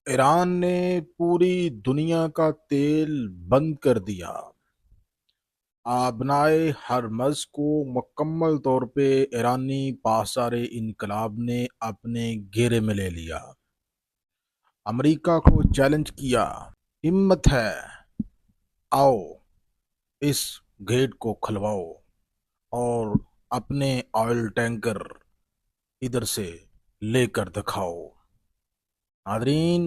ایران نے پوری دنیا کا تیل بند کر دیا۔ آبنائے ہرمز کو مکمل طور پہ ایرانی پاسدار انقلاب نے اپنے گھیرے میں لے لیا۔ امریکہ کو چیلنج کیا، ہمت ہے، آؤ اس گیٹ کو کھلواؤ اور اپنے آئل ٹینکر ادھر سے لے کر دکھاؤ۔ ناظرین،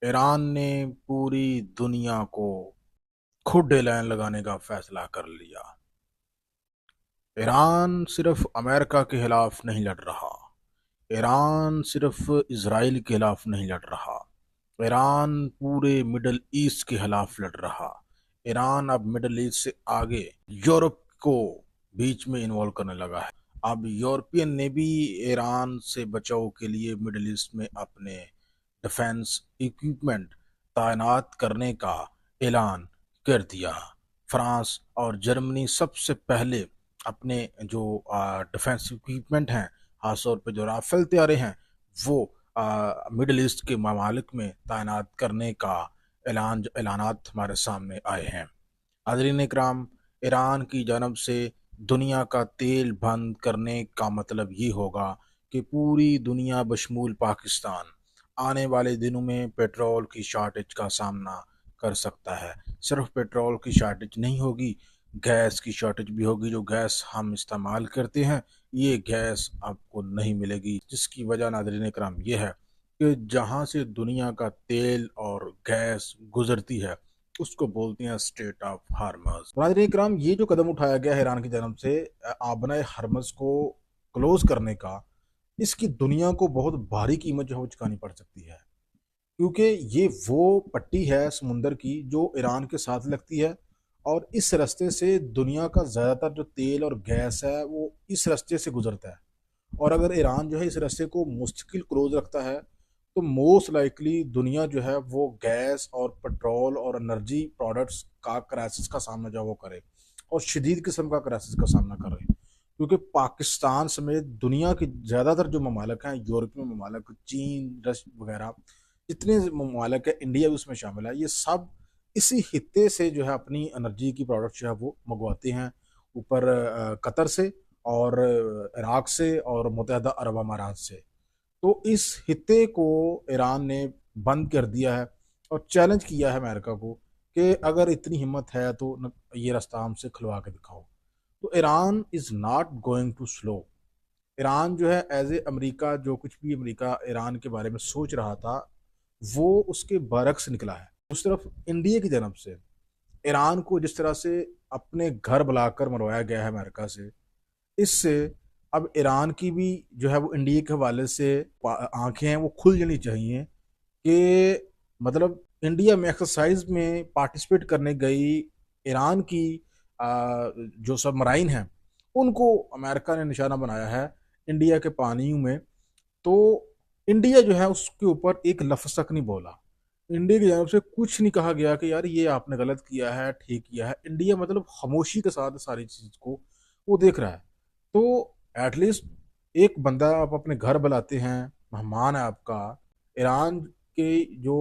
ایران نے پوری دنیا کو کھڈے لائن لگانے کا فیصلہ کر لیا۔ ایران صرف امریکہ کے خلاف نہیں لڑ رہا، ایران صرف اسرائیل کے خلاف نہیں لڑ رہا، ایران پورے مڈل ایسٹ کے خلاف لڑ رہا۔ ایران اب مڈل ایسٹ سے آگے یورپ کو بیچ میں انوالو کرنے لگا ہے۔ اب یورپین نے بھی ایران سے بچاؤ کے لیے مڈل ایسٹ میں اپنے ڈیفنس اکوپمنٹ تعینات کرنے کا اعلان کر دیا۔ فرانس اور جرمنی سب سے پہلے اپنے جو ڈیفنس اکوپمنٹ ہیں، خاص طور پہ جو رافیل طیارے ہیں، وہ مڈل ایسٹ کے ممالک میں تعینات کرنے کا اعلانات ہمارے سامنے آئے ہیں۔ حاضرین اکرام، ایران کی جانب سے دنیا کا تیل بند کرنے کا مطلب یہ ہوگا کہ پوری دنیا بشمول پاکستان آنے والے دنوں میں پیٹرول کی شارٹیج کا سامنا کر سکتا ہے۔ صرف پیٹرول کی شارٹیج نہیں ہوگی، گیس کی شارٹیج بھی ہوگی۔ جو گیس ہم استعمال کرتے ہیں، یہ گیس آپ کو نہیں ملے گی، جس کی وجہ ناظرین اکرام یہ ہے کہ جہاں سے دنیا کا تیل اور گیس گزرتی ہے اس کو بولتے ہیں اسٹریٹ آف ہارمز۔ ناظرین اکرام، یہ جو قدم اٹھایا گیا ہے ایران کی جانب سے آبنائے ہرمز کو کلوز کرنے کا، اس کی دنیا کو بہت بھاری قیمت جو ہے چکانی پڑ سکتی ہے، کیونکہ یہ وہ پٹی ہے سمندر کی جو ایران کے ساتھ لگتی ہے، اور اس راستے سے دنیا کا زیادہ تر جو تیل اور گیس ہے وہ اس راستے سے گزرتا ہے۔ اور اگر ایران جو ہے اس راستے کو مستقل کلوز رکھتا ہے تو موسٹ لائکلی دنیا جو ہے وہ گیس اور پیٹرول اور انرجی پروڈکٹس کا کرائسس کا سامنا جو وہ کرے، اور شدید قسم کا کرائسس کا سامنا کرے، کیونکہ پاکستان سمیت دنیا کے زیادہ تر جو ممالک ہیں، یورپی ممالک، چین، رش وغیرہ، جتنے ممالک ہیں، انڈیا بھی اس میں شامل ہے، یہ سب اسی خطے سے جو ہے اپنی انرجی کی پروڈکٹ جو ہے وہ منگواتے ہیں، اوپر قطر سے اور عراق سے اور متحدہ عرب امارات سے۔ تو اس خطے کو ایران نے بند کر دیا ہے اور چیلنج کیا ہے امریکہ کو کہ اگر اتنی ہمت ہے تو یہ راستہ ہم سے کھلوا کے دکھاؤ۔ تو Iran is not going to slow. Iran جو ہے ایز اے امریکہ، جو کچھ بھی امریکہ ایران کے بارے میں سوچ رہا تھا وہ اس کے برعکس نکلا ہے۔ اس طرف انڈیا کی جانب سے ایران کو جس طرح سے اپنے گھر بلا کر مروایا گیا ہے امریکہ سے، اس سے اب ایران کی بھی جو ہے وہ انڈیا کے حوالے سے آنکھیں ہیں وہ کھل جانی چاہیے کہ مطلب انڈیا میں ایکسرسائز میں پارٹیسپیٹ کرنے گئی ایران کی جو سب مرائن ہیں ان کو امریکہ نے نشانہ بنایا ہے انڈیا کے پانیوں میں۔ تو انڈیا جو ہے اس کے اوپر ایک لفظ تک نہیں بولا، انڈیا کی جانب سے کچھ نہیں کہا گیا کہ یار یہ آپ نے غلط کیا ہے، ٹھیک کیا ہے۔ انڈیا مطلب خاموشی کے ساتھ ساری چیز کو وہ دیکھ رہا ہے۔ تو ایٹ لیسٹ ایک بندہ آپ اپنے گھر بلاتے ہیں، مہمان ہے آپ کا، ایران کے جو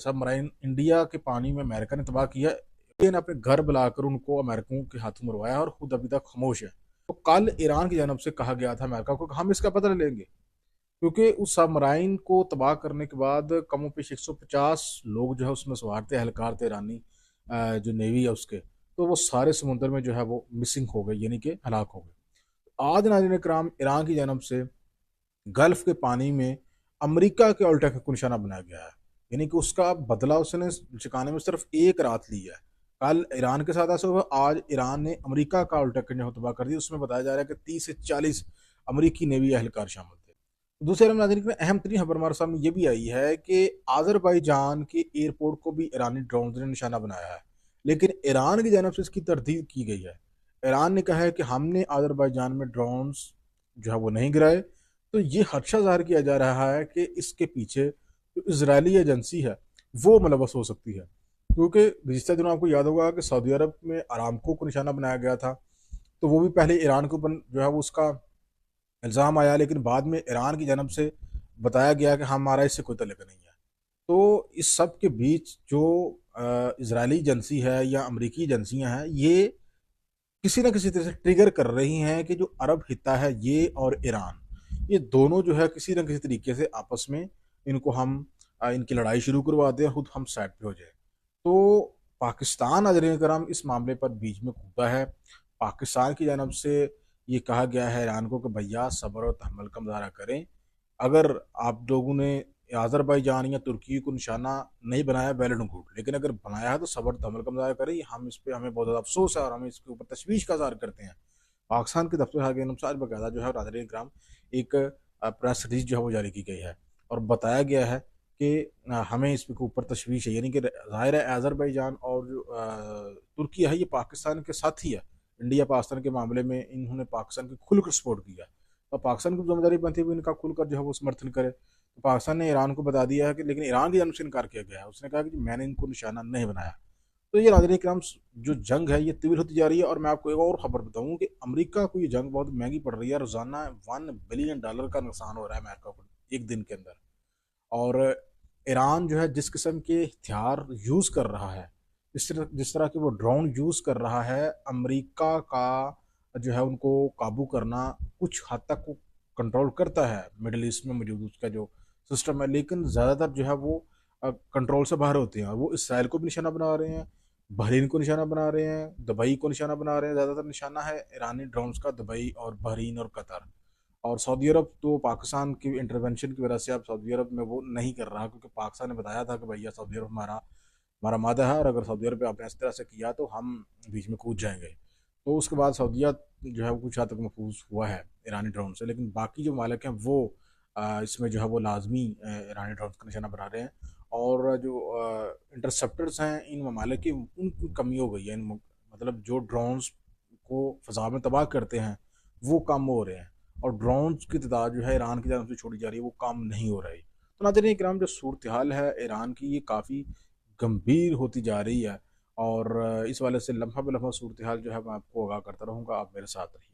سب مرائن انڈیا کے پانی میں امریکہ نے تباہ کیا، انڈیا نے اپنے گھر بلا کر ان کو امریکوں کے ہاتھوں مروایا اور خود ابھی تک خاموش ہے۔ تو کل ایران کی جانب سے کہا گیا تھا امریکہ کو کہ ہم اس کا بدلہ لیں گے، کیونکہ اس سب مرائن کو تباہ کرنے کے بعد کم و بیش 150 لوگ جو ہے اس میں سوار تھے، اہلکار تھے ایرانی جو نیوی ہے اس کے، تو وہ سارے سمندر میں جو ہے وہ مسنگ ہو گئے، یعنی کہ ہلاک ہو گئے۔ آج ناظرین کرام ایران کی جانب سے گلف کے پانی میں امریکہ کے الٹا کو نشانہ بنایا گیا ہے، یعنی کہ اس کا بدلہ اس نے چکانے میں صرف ایک رات لی ہے۔ کل ایران کے ساتھ ایسا ہوا، آج ایران نے امریکہ کا الٹا کنڈے تباہ کر دیا۔ اس میں بتایا جا رہا ہے کہ 30 سے 40 امریکی نیوی اہلکار شامل تھے۔ دوسرے عالم ناظرین میں اہم ترین خبر ہمارے سامنے یہ بھی آئی ہے کہ آذربائیجان کے ایئرپورٹ کو بھی ایرانی ڈرونز نے نشانہ بنایا ہے، لیکن ایران کی جانب سے اس کی تردید کی گئی ہے۔ ایران نے کہا ہے کہ ہم نے آذربائیجان میں ڈرونز جو ہے وہ نہیں گرائے۔ تو یہ خدشہ ظاہر کیا جا رہا ہے کہ اس کے پیچھے جو اسرائیلی ایجنسی ہے وہ ملوث ہو سکتی ہے، کیونکہ گزشتہ دنوں آپ کو یاد ہوگا کہ سعودی عرب میں آرامکو کو نشانہ بنایا گیا تھا، تو وہ بھی پہلے ایران کے اوپر جو ہے وہ اس کا الزام آیا، لیکن بعد میں ایران کی جانب سے بتایا گیا کہ ہمارا اس سے کوئی تعلق نہیں ہے۔ تو اس سب کے بیچ جو اسرائیلی ایجنسی ہے یا امریکی ایجنسیاں ہیں، یہ کسی نہ کسی طرح سے ٹریگر کر رہی ہیں کہ جو عرب خطہ ہے یہ اور ایران، یہ دونوں جو ہے کسی نہ کسی طریقے سے آپس میں ان کو ہم ان کی لڑائی شروع کروا دیں، خود ہم سائڈ پہ ہو جائیں۔ تو پاکستان ناظرین کرام اس معاملے پر بیچ میں کودتا ہے۔ پاکستان کی جانب سے یہ کہا گیا ہے ایران کو کہ بھیا صبر و تحمل کا مظاہرہ کریں، اگر آپ لوگوں نے آذربائیجان یا ترکی کو نشانہ نہیں بنایا ویل اینڈ گڈ، لیکن اگر بنایا ہے تو صبر تحمل کا مظاہرہ کریں۔ ہم اس پہ ہمیں بہت زیادہ افسوس ہے اور ہم اس کے اوپر تشویش کا اظہار کرتے ہیں۔ پاکستان کے دفتر خارجہ کے باقاعدہ جو ہے ناظرین کرام ایک پریس ریلیز جو ہے وہ جاری کی گئی ہے اور بتایا گیا ہے کہ ہمیں اس کے اوپر تشویش ہے، یعنی کہ ظاہر ہے آذربائیجان اور جو ترکی ہے یہ پاکستان کے ساتھ ہی ہے۔ انڈیا پاکستان کے معاملے میں انہوں نے پاکستان کی کھل کر سپورٹ کیا، اور پاکستان کی ذمہ داری بنتی ہے ان کا کھل کر جو ہے وہ سمرتھن کرے۔ تو پاکستان نے ایران کو بتا دیا ہے کہ، لیکن ایران کی جانب سے انکار کیا گیا ہے، اس نے کہا کہ میں نے ان کو نشانہ نہیں بنایا۔ تو یہ ناظرین کرام جو جنگ ہے یہ طویل ہوتی جا رہی ہے، اور میں آپ کو ایک اور خبر بتاؤں کہ امریکہ کو یہ جنگ بہت مہنگی پڑ رہی ہے، روزانہ $1 بلین کا نقصان ہو رہا ہے امریکہ کو ایک دن کے اندر۔ اور ایران جو ہے جس قسم کے ہتھیار یوز کر رہا ہے، جس طرح کہ وہ ڈرون یوز کر رہا ہے، امریکہ کا جو ہے ان کو قابو کرنا کچھ حد تک وہ کنٹرول کرتا ہے مڈل ایسٹ میں موجود اس کا جو سسٹم ہے، لیکن زیادہ تر جو ہے وہ کنٹرول سے باہر ہوتے ہیں۔ وہ اسرائیل کو بھی نشانہ بنا رہے ہیں، بحرین کو نشانہ بنا رہے ہیں، دبئی کو نشانہ بنا رہے ہیں۔ زیادہ تر نشانہ ہے ایرانی ڈرونز کا دبئی اور بحرین اور قطر اور سعودی عرب۔ تو پاکستان کی انٹرونشن کی وجہ سے اب سعودی عرب میں وہ نہیں کر رہا، کیونکہ پاکستان نے بتایا تھا کہ بھیا سعودی عرب ہمارا مادہ ہے، اور اگر سعودی عرب پہ آپ نے اس طرح سے کیا تو ہم بیچ میں کود جائیں گے۔ تو اس کے بعد سعودیہ جو ہے وہ کچھ حد تک محفوظ ہوا ہے ایرانی ڈرون سے، لیکن باقی جو ممالک ہیں وہ اس میں جو ہے وہ لازمی ایرانی ڈرونز کا نشانہ بنا رہے ہیں، اور جو انٹرسپٹرز ہیں ان ممالک کی ان کی کمی ہو گئی ہے، مطلب جو ڈرونز کو فضا میں تباہ کرتے ہیں وہ کم ہو رہے ہیں، اور ڈرونز کی تعداد جو ہے ایران کی جانب سے چھوڑی جا رہی ہے وہ کم نہیں ہو رہی۔ تو ناظرین کرام جو صورتحال ہے ایران کی یہ کافی گمبھیر ہوتی جا رہی ہے، اور اس والے سے لمحہ بہ لمحہ صورتحال جو ہے میں آپ کو آگاہ کرتا رہوں گا۔ آپ میرے ساتھ رہیے۔